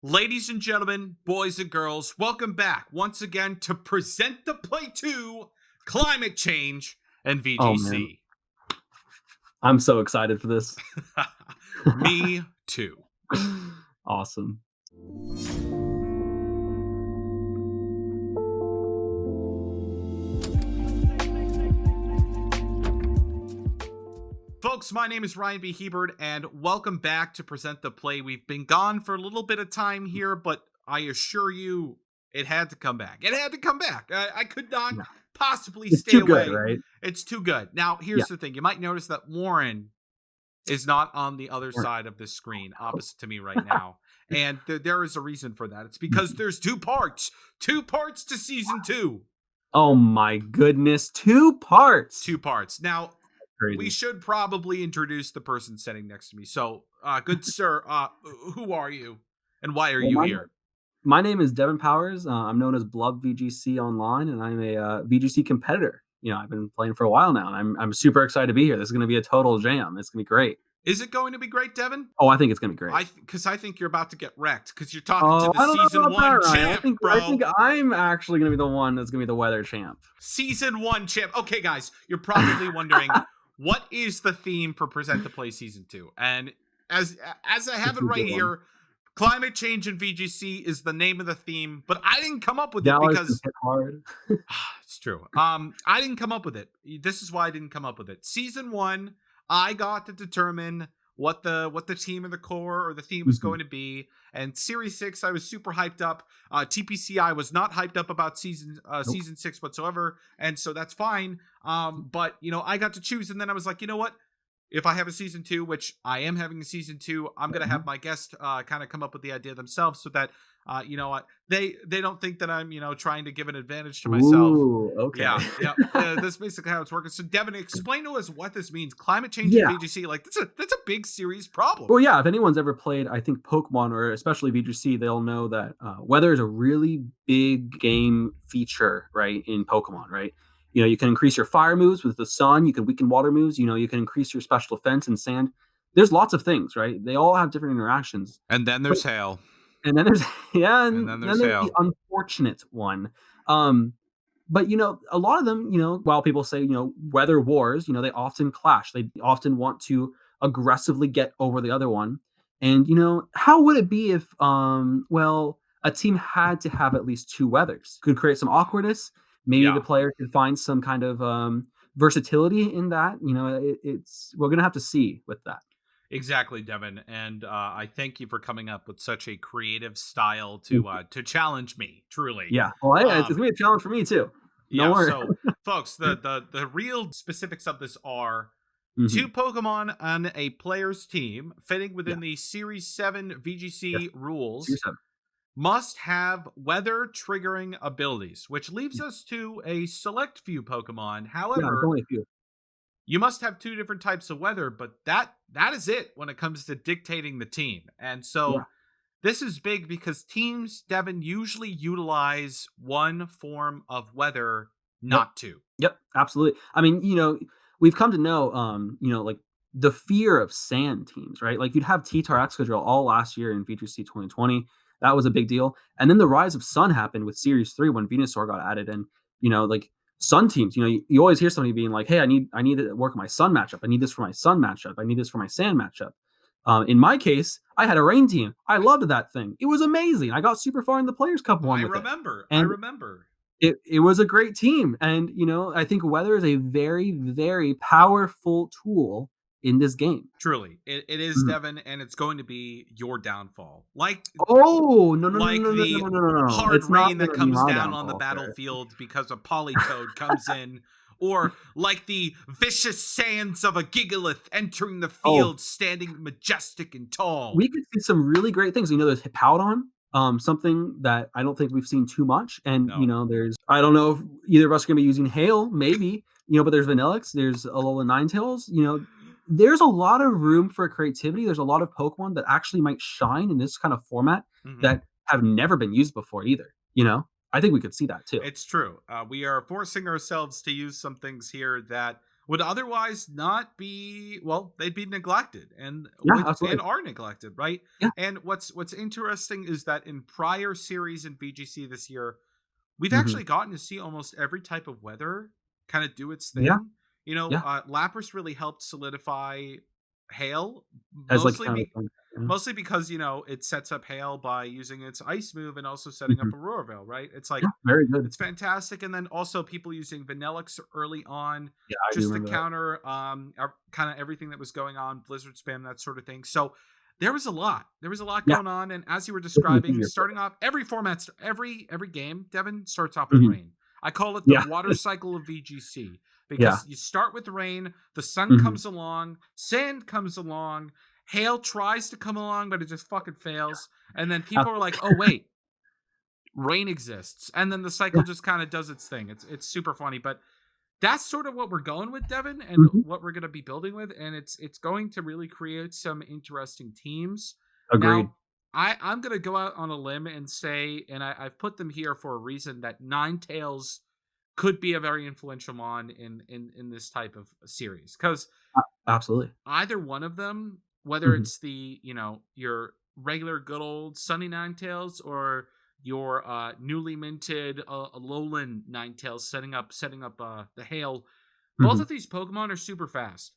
Ladies and gentlemen, boys and girls, welcome back once again to Present the Play 2, Climate Change, and Oh man, VGC. I'm so excited for this. Me too. Awesome. Folks, my name is Ryan B Hebert, and welcome back to Present the Play. We've been gone for a little bit of time here, but I assure you, it had to come back. It had to come back. I could not Yeah. possibly It's stay too good, away. right? It's too good. Now, Yeah. here's the thing. You might notice that Warren is not on the other Or- side of the screen opposite to me right now. And there is a reason for that. It's because Mhm. there's two parts to season 2. Oh my goodness, 2 parts. Two parts. Now, we Crazy. should probably introduce the person sitting next to me. So, good sir, who are you and why are Well, you my here? my name is Devyn Powers. I'm known as Blub VGC online, and I'm a VGC competitor. I've been playing for a while now, and I'm super excited to be here. This is going to be a total jam. It's going to be great. Is it going to be great, Devin? Oh, I think it's going to be great. Because I think you're about to get wrecked because you're talking to Oh, the I don't know season about that, 1 Ryan. champ, I bro. think I'm actually going to be the one that's going to be the weather champ. Season 1 champ. Okay, guys, you're probably wondering what is the theme for Present to Play Season 2? And as I have it right here, Climate Change and VGC is the name of the theme, but I didn't come up with it Dallas because hit hard. it's true. I didn't come up with it. This is why I didn't come up with it. Season 1, I got to determine what the team or the core or the theme was going to be. And Series 6, I was super hyped up. TPC, I was not hyped up about season 6 whatsoever, and so that's fine. But I got to choose, and then I was like, you know what? If I have a season 2, which I am having a season 2, I'm gonna have my guest kind of come up with the idea themselves, so that they don't think that I'm trying to give an advantage to myself. Ooh, okay. Yeah. That's basically how it's working. So, Devin, explain to us what this means. Climate change Yeah. in VGC, like that's a big serious problem. Well, yeah, if anyone's ever played, I think Pokemon or especially VGC, they'll know that weather is a really big game feature, right, in Pokemon, right? You can increase your fire moves with the sun, you can weaken water moves, you can increase your special defense in sand. There's lots of things, right? They all have different interactions. And then But there's hail. and then there's yeah, And and then then there's there's the hail. unfortunate one. But a lot of them, while people say, weather wars, they often clash. They often want to aggressively get over the other one. And how would it be if well, a team had to have at least 2 weathers? Could create some awkwardness. Maybe the Yeah. player could find some kind of versatility in that. It's we're gonna have to see with that. Exactly, Devin, and I thank you for coming up with such a creative style to challenge me. Truly, Yeah. Well, it's um, gonna be a challenge for me too. No yeah. worry. So, folks, the real specifics of this are Mhm. 2 Pokemon on a player's team, fitting Yeah. within the Series 7 Yes. VGC Series rules, 7. must have weather triggering abilities, which leaves Yeah. us to a select few Pokemon. Yeah. There's However, only a few. you must have 2 different types of weather, but that is it when it comes to dictating the team. And Yeah. so this is big because teams, Devin, usually utilize one form of weather, Yep. not two. Yep, absolutely. I mean, we've come to know, like the fear of sand teams, right? Like you'd have T-Tar Excadrill all last year in VGC 2020. That was a big deal. And then the rise of Sun happened with Series 3 when Venusaur got added. And, like Sun teams, you always hear somebody being like, hey, I need to work my Sun matchup. I need this for my Sun matchup. I need this for my Sand matchup. In my case, I had a Rain team. I loved that thing. It was amazing. I got super far in the Players' Cup one I with it. remember. I And remember. it was a great team, and I think weather is a very, very powerful tool in this game. Truly. It is, Mhm. Devin, and it's going to be your downfall. Like Oh, no, no, no, like no, no, the no, no, no, no. hard It's not rain that gonna be comes my down on the downfall, sir. battlefield because a Politoed comes in, or like the vicious sands of a Gigalith entering the Oh, field standing majestic and tall. we could see some really great things. There's Hippowdon, something that I don't think we've seen too much, and, No. there's I don't know if either of us are gonna be using Hail, maybe, but there's Vanillix, there's Alola Ninetales, there's a lot of room for creativity. There's a lot of Pokemon that actually might shine in this kind of format Mhm. that have never been used before either, I think we could see that too. It's true. We are forcing ourselves to use some things here that would otherwise not be, well, they'd be neglected and Yeah, would and absolutely. are neglected, right? Yeah. And what's interesting is that in prior series in VGC this year, we've Mhm. actually gotten to see almost every type of weather kind of do its Yeah, thing. You know, yeah. Lapras really helped solidify Hail, As, like, mostly kind of a fun, yeah. mostly because it sets up Hail by using its ice move and also setting up Mhm. Aurora Veil, right? It's Yeah, like very good. it's fantastic, and then also people using Vanillix early on Yeah, I do just to remember that. counter kind of everything that was going on, Blizzard spam, that sort of thing. So there was a lot. There was a lot Yeah, going on, and as you were definitely describing, easier for starting off every format, every game, Devin starts off with Mhm. rain. I call it the Yeah, water cycle of VGC yeah. because you start with rain, the sun Mhm. comes along, sand comes along, hail tries to come along, but it just fucking fails, and then Ab people are like, "Oh wait, rain exists," and then the cycle Yeah. just kind of does its thing. It's super funny, but that's sort of what we're going with, Devin, and Mhm. what we're going to be building with, and it's going to really create some interesting teams. Agreed. Now, I'm going to go out on a limb and say, and I've put them here for a reason, that Ninetales could be a very influential mon in this type of series, because Absolutely. either one of them, whether Mhm. it's the your regular good old Sunny Ninetales or your newly minted Alolan Ninetales, setting up the Hail, both Mhm. of these Pokemon are super fast.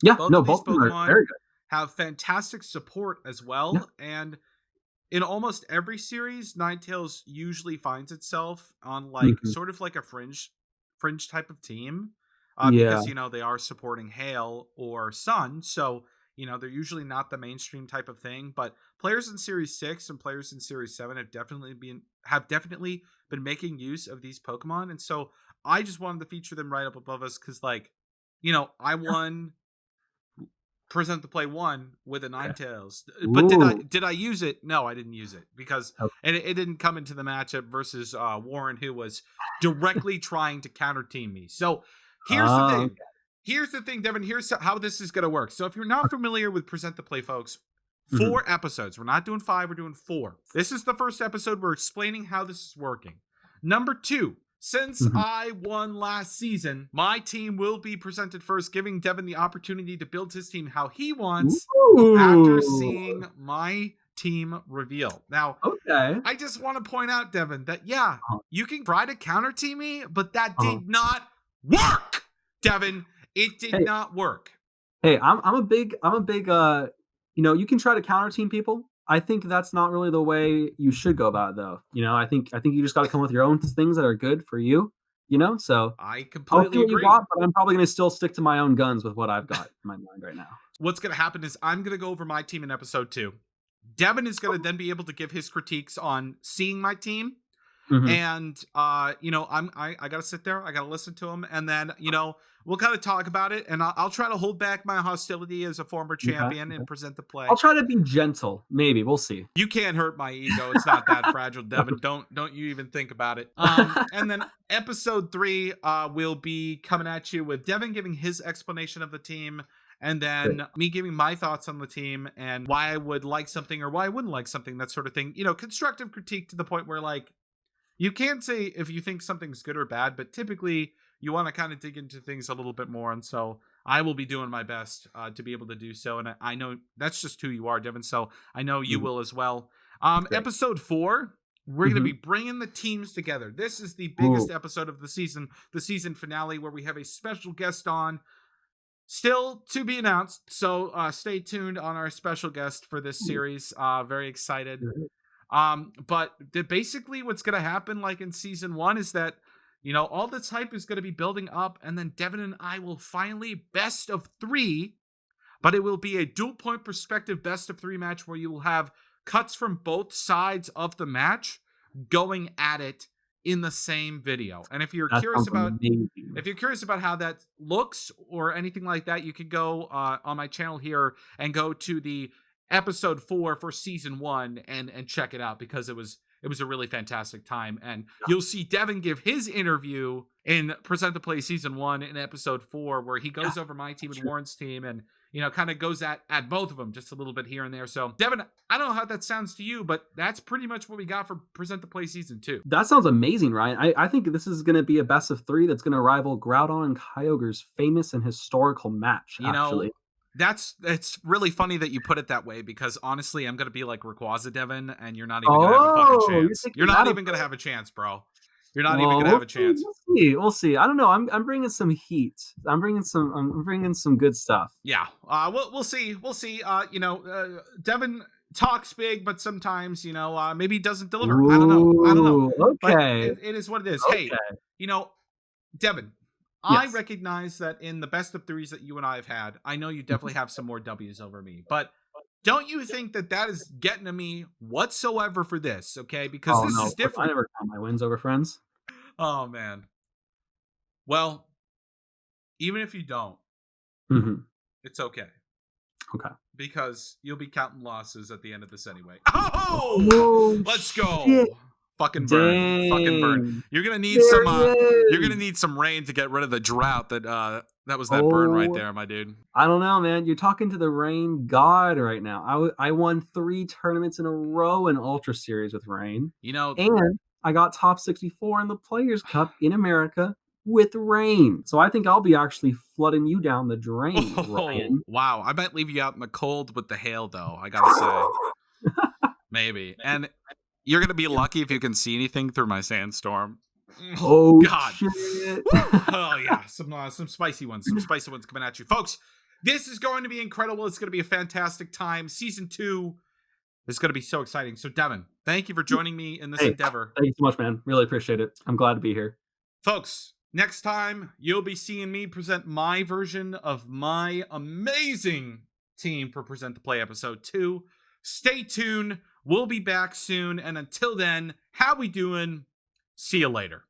Yeah, Both no, of these both of them are Pokemon very good. have fantastic support as Yeah. well, and in almost every series, Ninetales usually finds itself on like Mhm. sort of like a fringe type of team, Yeah. because they are supporting Hail or Sun, so they're usually not the mainstream type of thing. But players in Series 6 and players in Series 7 have definitely been making use of these Pokemon, and so I just wanted to feature them right up above us because, like, I won present the play one with a Okay. Ninetales. But did I Ooh. did I use it? No, I didn't use it because Okay. it didn't come into the matchup versus Warren, who was directly trying to counter team me. So here's the Oh, thing. okay. Here's the thing, Devin. Here's how this is going to work. So if you're not familiar with present the play, folks, Mhm. 4 episodes. We're not doing 5. We're doing 4. This is the first episode. We're explaining how this is working. Number 2. Since Mhm. I won last season, my team will be presented first, giving Devin the opportunity to build his team how he wants after Ooh. seeing my team reveal. Now, Okay. I just want to point out, Devin, that yeah, Uh-huh. you can try to counter team me, but that Uh-huh. did not work. Devin, it did Hey, not work. hey, I'm a big, you can try to counter team people. I think that's not really the way you should go about it, though. I think you just gotta come with your own things that are good for you, so I I'll see completely what you agree. got, but I'm probably gonna still stick to my own guns with what I've got in my mind right now. What's going to happen is I'm going to go over my team in episode 2. Devin is going to then be able to give his critiques on seeing my team, Mhm. and I gotta sit there, I gotta listen to him, and then we'll kind of talk about it, and I'll try to hold back my hostility as a former Okay, champion okay. and present the I'll play. try to be gentle, maybe, we'll see. You can't hurt my ego, it's not that fragile, Devin. Don't you even think about it. And then episode 3 will be coming at you with Devin giving his explanation of the team, and Great. then me giving my thoughts on the team and why I would like something or why I wouldn't like something, that sort of thing. Constructive critique to the point where, like, you can say if you think something's good or bad, but typically you want to kind of dig into things a little bit more. And so I will be doing my best to be able to do so. And I know that's just who you are, Devin. So I know you Mhm. will as well. Great. Episode 4, we're going to be Mhm. bringing the teams together. This is the Ooh. biggest episode of the season finale, where we have a special guest on. Still to be announced. So stay tuned on our special guest for this Ooh. series. Very excited. Great. But basically what's going to happen, like in season 1, is that all this hype is going to be building up, and then Devin and I will finally best of 3, but it will be a dual point perspective best of 3 match where you will have cuts from both sides of the match going at it in the same video. And if you're That curious sounds about amazing. how that looks or anything like that, you can go on my channel here and go to the episode 4 for season 1 and check it out, because it was a really fantastic time. And Yeah. you'll see Devin give his interview in Present the Play season 1 in episode 4, where he Yeah, goes over my team and sure. Warren's team, and kind of goes at both of them just a little bit here and there. So, Devyn, I don't know how that sounds to you, but that's pretty much what we got for Present the Play Season 2. That sounds amazing, Ryan. I think this is going to be a best of 3 that's going to rival Groudon and Kyogre's famous and historical match, actually. It's really funny that you put it that way, because honestly, I'm going to be like Rayquaza, Devyn, and you're not even going to have a fucking chance. You're not even going to have a chance, bro. You're not even gonna have a chance. We'll see. I don't know. I'm bringing some heat. I'm bringing some good stuff. Yeah. We'll see. We'll see. Devyn talks big, but sometimes maybe he doesn't deliver. Ooh, I don't know. Okay. But it is what it is. Okay. Hey, Devyn. I recognize that in the best of 3s that you and I have had, I know you definitely have some more W's over me, but don't you think that is getting to me whatsoever for this? Okay, because this is different. I never count my wins over friends. Oh man. Well, even if you don't, it's okay. Okay. Because you'll be counting losses at the end of this anyway. Oh, let's go. Shit. Fucking burn. Fucking burn. You're gonna need some rain to get rid of the drought that was that burn right there, my dude. I don't know, man. You're talking to the rain god right now. I won 3 tournaments in a row in Ultra Series with rain. And I got top 64 in the Players Cup in America with rain. So I think I'll be actually flooding you down the drain, Ryan. Wow. I might leave you out in the cold with the hail, though, I gotta say. Maybe. And you're going to be lucky if you can see anything through my sandstorm. Oh, God. Shit. Oh, yeah. Some spicy ones. Some spicy ones coming at you. Folks, this is going to be incredible. It's going to be a fantastic time. Season 2 is going to be so exciting. So, Devyn, thank you for joining me in this endeavor. Thank you so much, man. Really appreciate it. I'm glad to be here. Folks, next time you'll be seeing me present my version of my amazing team for Present the Play Episode 2. Stay tuned. We'll be back soon. And until then, how we doing? See you later.